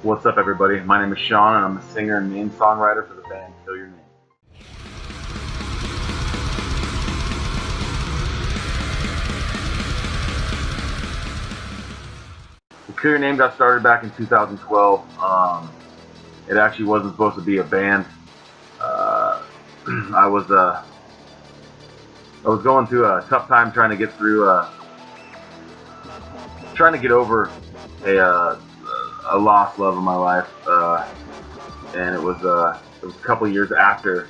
What's up, everybody? My name is Sean, and I'm the singer and main songwriter for the band Kill Your Name. Well, Kill Your Name got started back in 2012. It actually wasn't supposed to be a band. Uh, I was going through a tough time trying to get through, trying to get over a lost love of my life, and it was a couple years after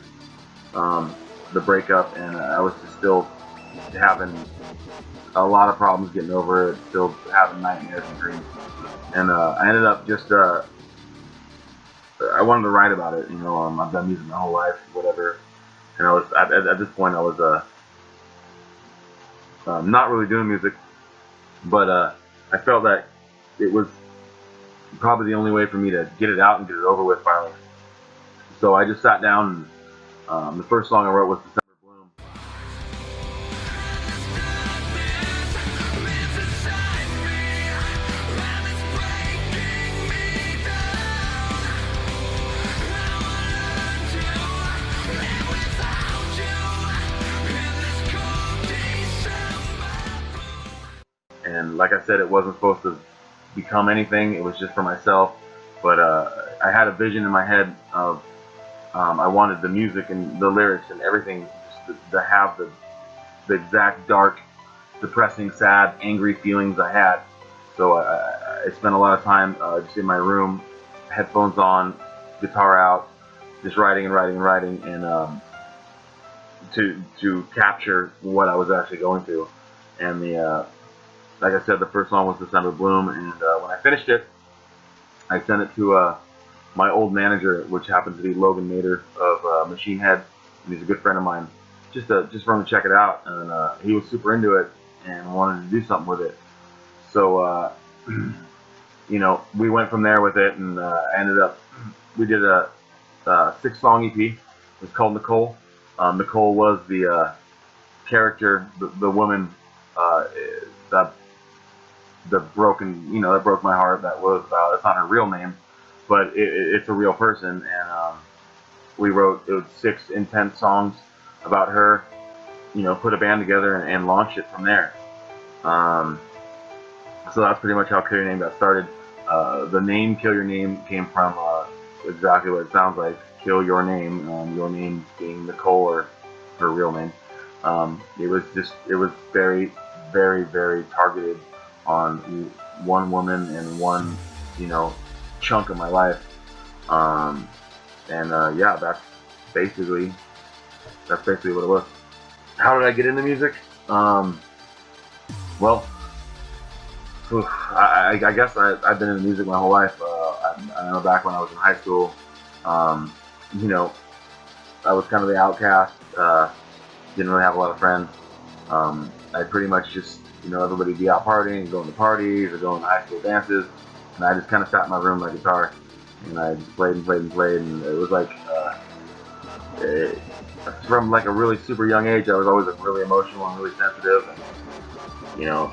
the breakup, and I was just still having a lot of problems getting over it, still having nightmares and dreams, and I ended up just I wanted to write about it. I've done music my whole life, whatever, and I was at this point I was not really doing music, but I felt that it was probably the only way for me to get it out and get it over with finally. So I just sat down and the first song I wrote was December Bloom. And like I said, it wasn't supposed to become anything. It was just for myself. But I had a vision in my head of I wanted the music and the lyrics and everything just to have the exact dark, depressing, sad, angry feelings I had. So I spent a lot of time just in my room, headphones on, guitar out, just writing and writing and writing, and to capture what I was actually going through. And like I said, the first song was December Bloom, and when I finished it, I sent it to my old manager, which happens to be Logan Nader of Machine Head, and he's a good friend of mine, just for him to check it out, and he was super into it and wanted to do something with it. So we went from there with it, and we did a 6-song EP. It was called Nicole. Nicole was the character, the woman that that broke my heart. That was it's not her real name, but it's a real person, and we wrote 6 intense songs about her. Put a band together and launched it from there. So that's pretty much how Kill Your Name got started. The name Kill Your Name came from exactly what it sounds like, Kill Your Name, your name being Nicole, or her real name. It was very, very, very targeted on one woman and one, chunk of my life. Yeah, basically that's basically what it was. How did I get into music? Well, I guess I've been into music my whole life. I know back when I was in high school, I was kind of the outcast. Didn't really have a lot of friends. I pretty much just, everybody be out partying, going to parties, or going to high school dances, and I just kind of sat in my room with my guitar, and I just played and played and played, and it was like, from like a really super young age, I was always really emotional and really sensitive, and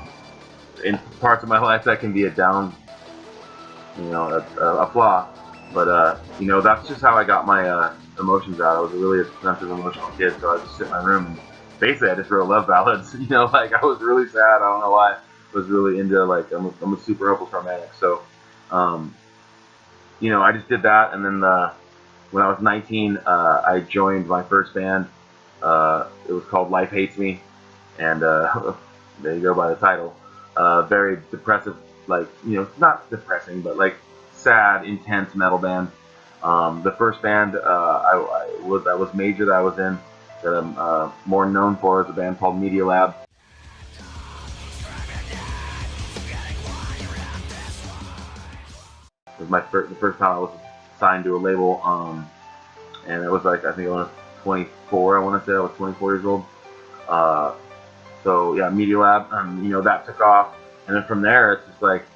in parts of my life that can be a down, a flaw, but that's just how I got my emotions out. I was a really sensitive, emotional kid, so I just sit in my room and basically I just wrote love ballads. Like I was really sad. I don't know why. I was really into, like, I'm a super hopeless romantic. So, I just did that, and then when I was 19, I joined my first band. It was called Life Hates Me, and there you go by the title. Very depressive, like, not depressing, but like sad, intense metal band. The first band I was major that I was in, that I'm more known for, is a band called Media Lab. It was the first time I was signed to a label, and it was like, I think I was 24. I want to say I was 24 years old. So yeah, Media Lab, that took off, and then from there it's just like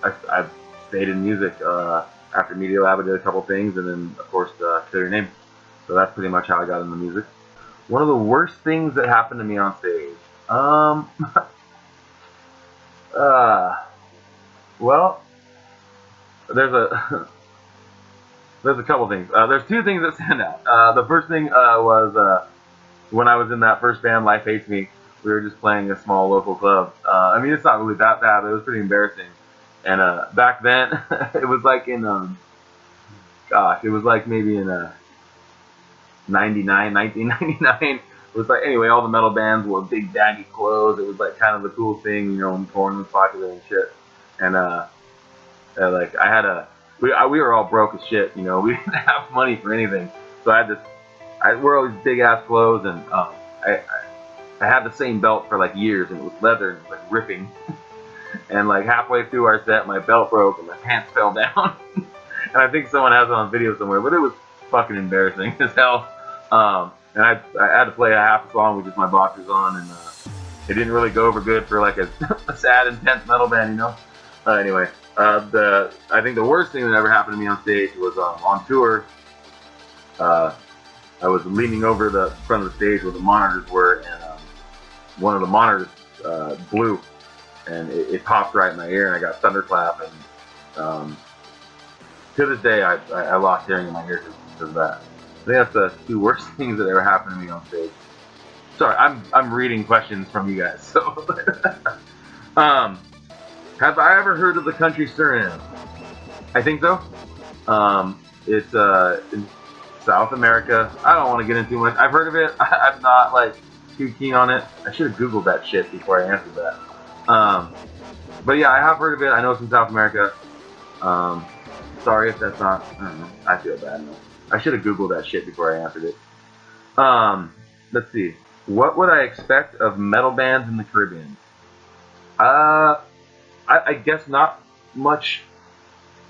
I've stayed in music. After Media Lab, I did a couple things, and then of course Kill Your Name. So that's pretty much how I got into music. One of the worst things that happened to me on stage. Well, there's a there's a couple things. There's two things that stand out. The first thing was when I was in that first band, Life Hates Me. We were just playing a small local club. I mean, it's not really that bad, but it was pretty embarrassing. And back then, it was like in gosh, it was like maybe in 1999. It was like, anyway, all the metal bands wore big baggy clothes. It was like kind of the cool thing, you know, when porn was popular and shit. And like I had we were all broke as shit, you know. We didn't have money for anything, so I wore all these big ass clothes, and I had the same belt for like years, and it was leather and it was like ripping. And like halfway through our set, my belt broke and my pants fell down. And I think someone has it on video somewhere, but it was fucking embarrassing as hell. And I had to play a half a song with just my boxers on, and it didn't really go over good for like a sad, intense metal band, you know. Anyway, I think the worst thing that ever happened to me on stage was on tour. I was leaning over the front of the stage where the monitors were, and one of the monitors blew, and it popped right in my ear, and I got thunderclap, and to this day I lost hearing in my ear because of that. I think that's the two worst things that ever happened to me on stage. Sorry, I'm reading questions from you guys. So, have I ever heard of the country Suriname? I think so. It's in South America. I don't want to get into too much. I've heard of it. I'm not like too keen on it. I should have Googled that shit before I answered that. But yeah, I have heard of it. I know it's in South America. Sorry if that's not. I don't know. I feel bad now. I should have Googled that shit before I answered it. Let's see. What would I expect of metal bands in the Caribbean? I guess not much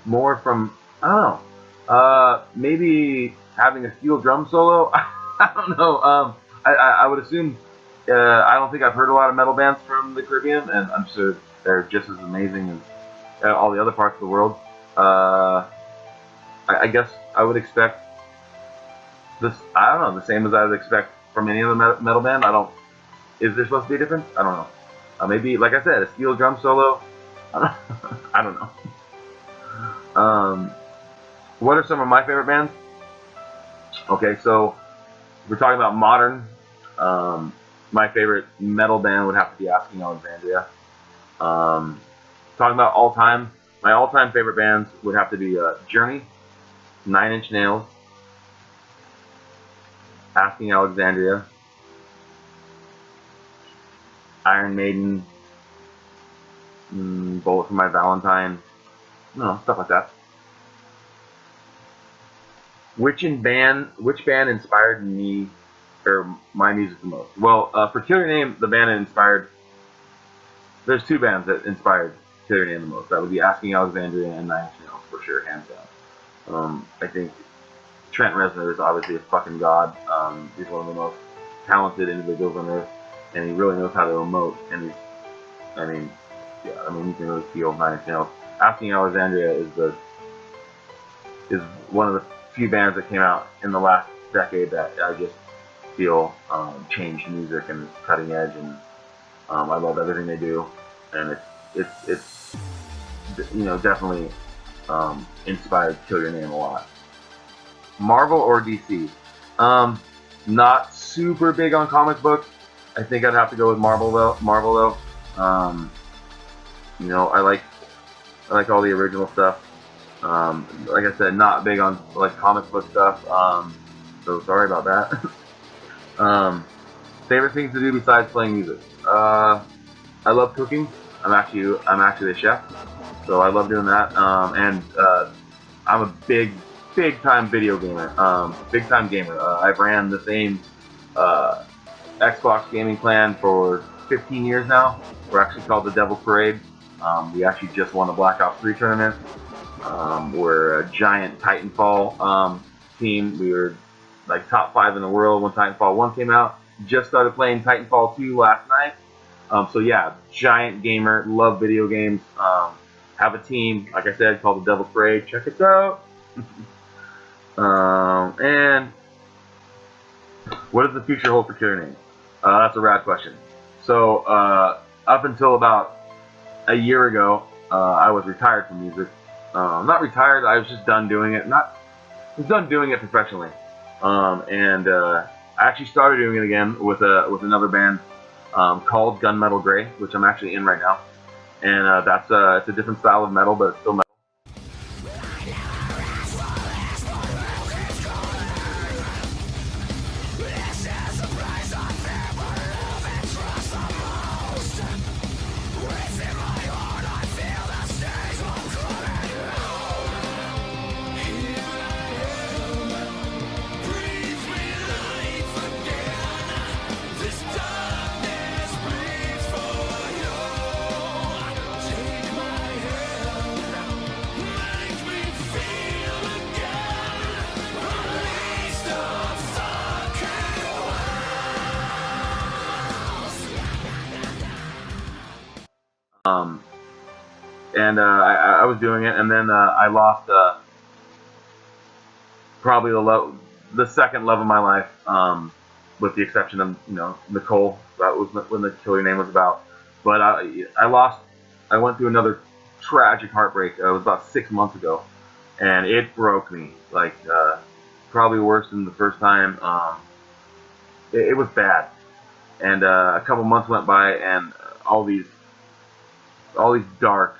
more from, I don't know, maybe having a steel drum solo. I don't know. I would assume, I don't think I've heard a lot of metal bands from the Caribbean, and I'm sure they're just as amazing as all the other parts of the world. I guess I would expect this, I don't know, the same as I would expect from any other metal band. Is there supposed to be a difference? I don't know. Maybe, like I said, a steel drum solo. I don't know. What are some of my favorite bands? Okay, so we're talking about modern. My favorite metal band would have to be Asking Alexandria. Talking about all time, my all-time favorite bands would have to be Journey, Nine Inch Nails, Asking Alexandria, Iron Maiden, Bullet for My Valentine, stuff like that. Which band inspired me or my music the most? Well, for Kill Your Name, the band that inspired, there's two bands that inspired Kill Your Name the most. That would be Asking Alexandria and Nine Inch Nails, for sure, hands down. I think Trent Reznor is obviously a fucking god. He's one of the most talented individuals on earth, and he really knows how to emote. And you can really feel Nine Inch Nails. Asking Alexandria is one of the few bands that came out in the last decade that I just feel changed music and is cutting edge, and I love everything they do, and it's definitely inspired Kill Your Name a lot. Marvel or DC? Not super big on comic books. I think I'd have to go with Marvel though. I like all the original stuff. Like I said, not big on like comic book stuff. So sorry about that. Favorite things to do besides playing music? I love cooking. I'm actually a chef, so I love doing that. And I'm a big time video gamer. Big time gamer. I've ran the same Xbox gaming plan for 15 years now. We're actually called the Devil's Parade. We actually just won the Black Ops 3 tournament. We're a giant Titanfall team. We were like top 5 in the world when Titanfall 1 came out. Just started playing Titanfall 2 last night. So yeah, giant gamer, love video games. Have a team, like I said, called the Devil's Parade. Check it out. And what does the future hold for Kill Your Name? That's a rad question. So up until about a year ago, I was retired from music, not retired. I was just done doing it. I was done doing it professionally. I actually started doing it again with another band called Gunmetal Gray, which I'm actually in right now. And it's a different style of metal, but it's still metal. Um, I was doing it, and then I lost probably the second love of my life, with the exception of Nicole. That was when the Kill Your Name was about. But I went through another tragic heartbreak. It was about 6 months ago, and it broke me like probably worse than the first time. It was bad, and a couple months went by, and all these dark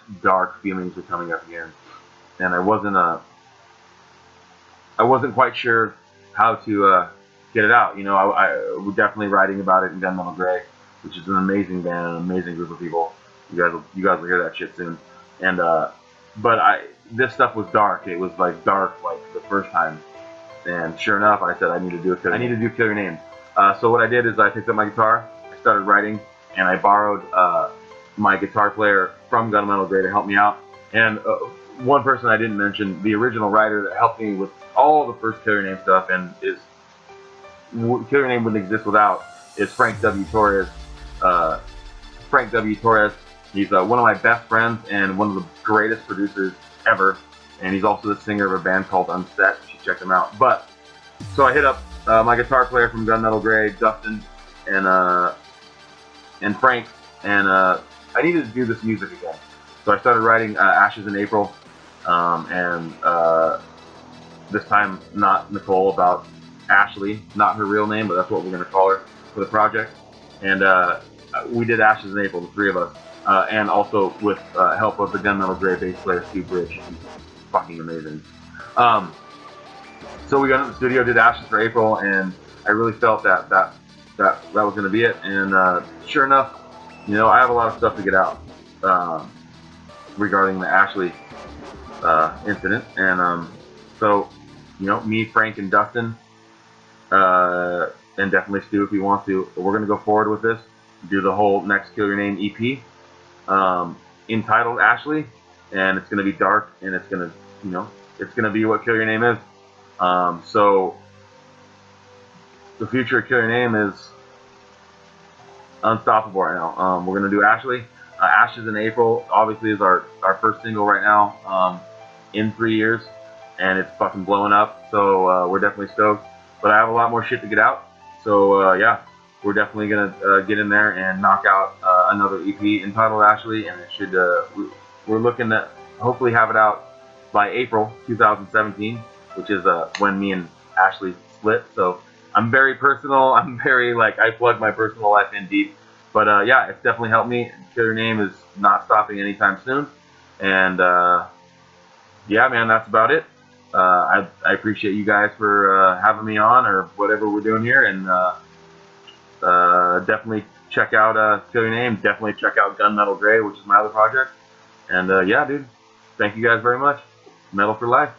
feelings were coming up again, and I wasn't quite sure how to get it out. I was definitely writing about it in Gunmetal Gray, which is an amazing band, an amazing group of people. You guys will hear that shit soon. And but this stuff was dark. It was like dark like the first time. And sure enough, I said I need to do Kill Your Name. So what I did is I picked up my guitar, I started writing, and I borrowed my guitar player from Gunmetal Gray to help me out. And one person I didn't mention, the original writer that helped me with all the first Kill Your Name stuff, and Kill Your Name wouldn't exist without, is Frank W. Torres. Frank W. Torres, he's one of my best friends and one of the greatest producers ever. And he's also the singer of a band called Unset. You should check them out. But so I hit up my guitar player from Gunmetal Gray, Dustin, and Frank, and I needed to do this music again. So I started writing Ashes in April, and this time not Nicole, about Ashley, not her real name, but that's what we're going to call her for the project. And we did Ashes in April, the three of us, and also with help of the Gunmetal Gray bass player, Stu Bridge. He's fucking amazing. So we got into the studio, did Ashes for April, and I really felt that was going to be it. And sure enough, I have a lot of stuff to get out regarding the Ashley incident. And so, me, Frank, and Dustin, and definitely Stu if he wants to, we're going to go forward with this, do the whole next Kill Your Name EP, entitled Ashley, and it's going to be dark, and it's going to, it's going to be what Kill Your Name is. So the future of Kill Your Name is unstoppable right now. We're going to do Ashley. Ashes in April obviously is our first single right now, in 3 years, and it's fucking blowing up, so we're definitely stoked. But I have a lot more shit to get out, so yeah, we're definitely gonna get in there and knock out another EP entitled Ashley, and it should we're looking to hopefully have it out by April 2017, which is when me and Ashley split. So I'm very personal. I'm very I plug my personal life in deep. But yeah, it's definitely helped me. Kill Your Name is not stopping anytime soon. And yeah, man, that's about it. I appreciate you guys for having me on, or whatever we're doing here. And definitely check out Kill Your Name. Definitely check out Gunmetal Gray, which is my other project. And yeah, dude, thank you guys very much. Metal for life.